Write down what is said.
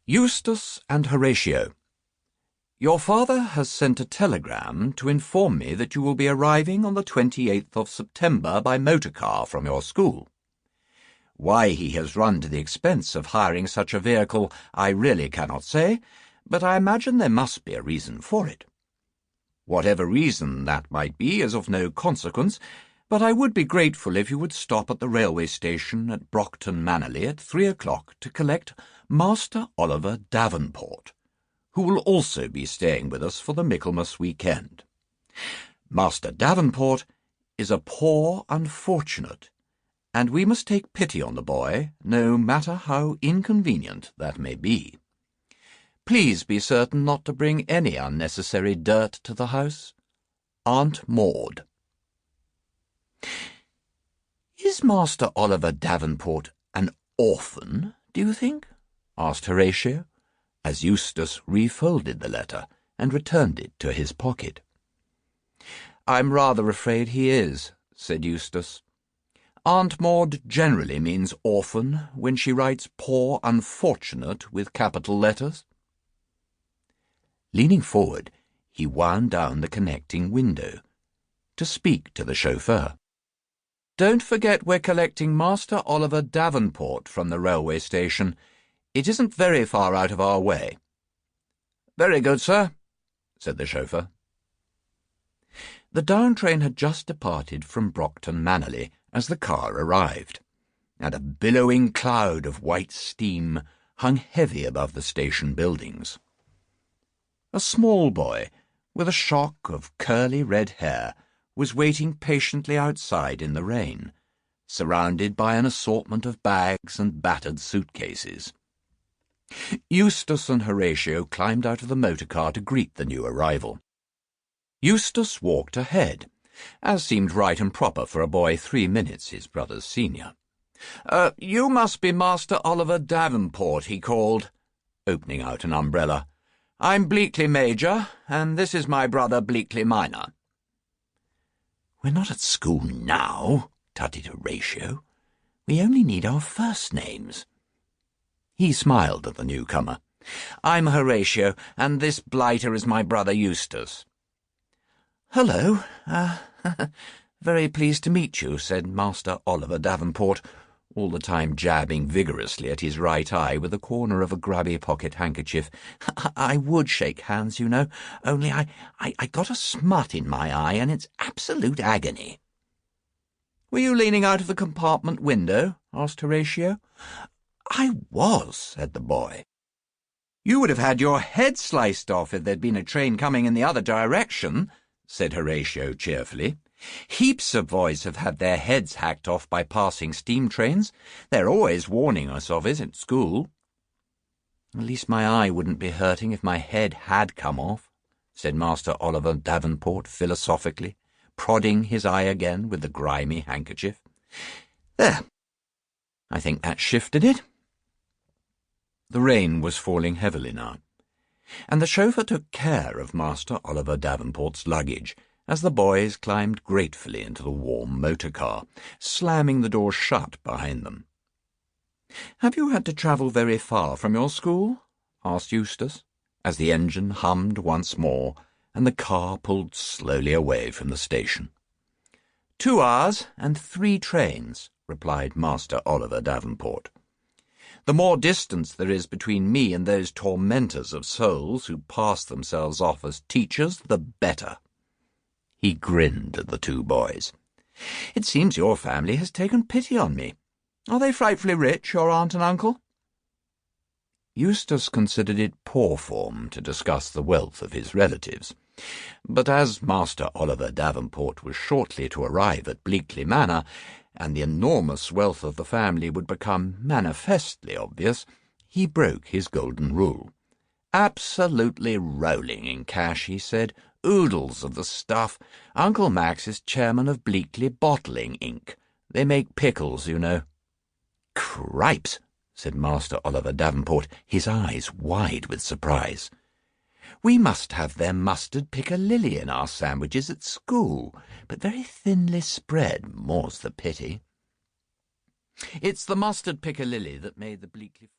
Eustace and Horatio. Your father has sent a telegram to inform me that you will be arriving on the 28th of September by motor car from your school. Why he has run to the expense of hiring such a vehicle I really cannot say, but I imagine there must be a reason for it. Whatever reason that might be is of no consequence, but I would be grateful if you would stop at the railway station at Brockton Manor at 3 o'clock to collect Master Oliver Davenport, who will also be staying with us for the Michaelmas weekend. Master Davenport is a poor unfortunate, and we must take pity on the boy, no matter how inconvenient that may be. Please be certain not to bring any unnecessary dirt to the house. Aunt Maud. Is Master Oliver Davenport an orphan, do you think? Asked Horatio, as Eustace refolded the letter and returned it to his pocket. I'm rather afraid he is, said Eustace. Aunt Maud generally means orphan when she writes poor unfortunate with capital letters. Leaning forward, he wound down the connecting window to speak to the chauffeur. Don't forget we're collecting Master Oliver Davenport from the railway station. It isn't very far out of our way. Very good, sir, said the chauffeur. The down train had just departed from Brockton Manor as the car arrived, and a billowing cloud of white steam hung heavy above the station buildings. A small boy, with a shock of curly red hair, was waiting patiently outside in the rain, surrounded by an assortment of bags and battered suitcases. Eustace and Horatio climbed out of the motor car to greet the new arrival. Eustace walked ahead, as seemed right and proper for a boy 3 minutes his brother's senior. You must be Master Oliver Davenport, he called, opening out an umbrella. I'm Bleakley Major, and this is my brother Bleakley Minor. We're not at school now, tutted Horatio. We only need our first names. He smiled at the newcomer. I'm Horatio, and this blighter is my brother Eustace. Hello. Very pleased to meet you, said Master Oliver Davenport, all the time jabbing vigorously at his right eye with the corner of a grubby pocket handkerchief. I would shake hands, you know, only I got a smut in my eye, and it's absolute agony. Were you leaning out of the compartment window? Asked Horatio. I was, said the boy. You would have had your head sliced off if there'd been a train coming in the other direction, said Horatio cheerfully. Heaps of boys have had their heads hacked off by passing steam trains. They're always warning us of it at school. At least my eye wouldn't be hurting if my head had come off, said Master Oliver Davenport philosophically, prodding his eye again with the grimy handkerchief. There. I think that shifted it. The rain was falling heavily now, and the chauffeur took care of Master Oliver Davenport's luggage as the boys climbed gratefully into the warm motor car, slamming the door shut behind them. Have you had to travel very far from your school? Asked Eustace, as the engine hummed once more and the car pulled slowly away from the station. 2 hours and 3 trains, replied Master Oliver Davenport. The more distance there is between me and those tormentors of souls who pass themselves off as teachers, the better. He grinned at the 2 boys. It seems your family has taken pity on me. Are they frightfully rich, your aunt and uncle? Eustace considered it poor form to discuss the wealth of his relatives, but as Master Oliver Davenport was shortly to arrive at Bleakley Manor, and the enormous wealth of the family would become manifestly obvious, he broke his golden rule. Absolutely rolling in cash, he said. Oodles of the stuff. Uncle Max is chairman of Bleakley Bottling, Inc. They make pickles, you know. Cripes, said Master Oliver Davenport, his eyes wide with surprise. We must have their mustard piccalilli in our sandwiches at school, but very thinly spread, more's the pity. It's the mustard piccalilli that made the Bleakley...